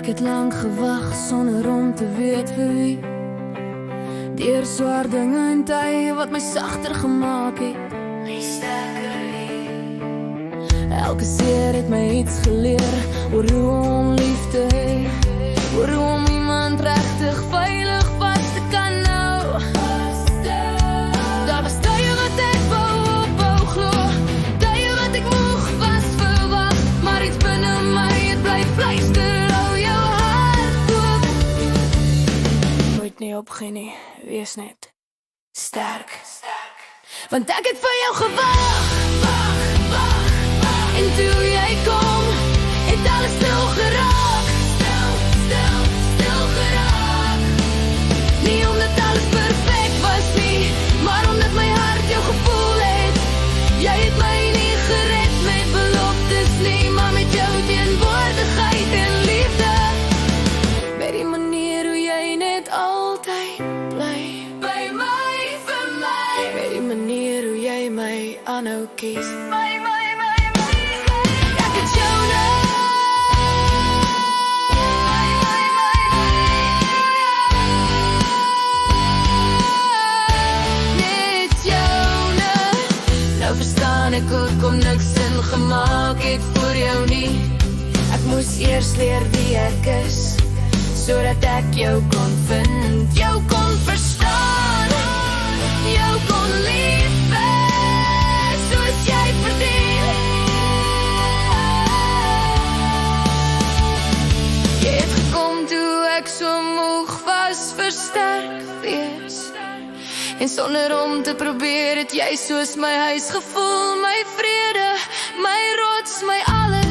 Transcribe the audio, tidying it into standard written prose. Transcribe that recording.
Ek het lang gewag sonder om te weet vir wie. Deur swaar dinge en tye wat my sagter gemaak het, my sterker lief. Elke seer het my iets geleer oor hoe om lief te hê, oor hoe om iemand regtig veilig vas te kan hou. Daar was tye wat ek wou ophou glo, tye wat ek moeg was verwag, maar iets binne my het bly fluister, hou jou hart oop. Nooit nie opgee nie, wees net sterk. Want ek het vir jou gewag, en toe jy kom, het alles stil geraak, stil geraak. Nie omdat alles perfect was nie, maar omdat my hart jou gevoel het. Jy het my nie gered met beloftes nie, maar met jou teenwoordigheid en liefde. By die manier hoe jy net altyd bly by my, vir my. By die manier hoe jy my aanhou kies. Ek het jou net joune. Nou verstaan ek hoekom niks sin gemaak het vir jou nie. Ek moes eers leer wie ek is, sodat ek jou kon vind, jou kon verstaan, jou kon lief hê, soos jy verdien. Jy het gekom toe ek so moeg was vir sterk wees, en sonder om te probeer het jy soos my huis gevoel, my vrede, my rots, my alles.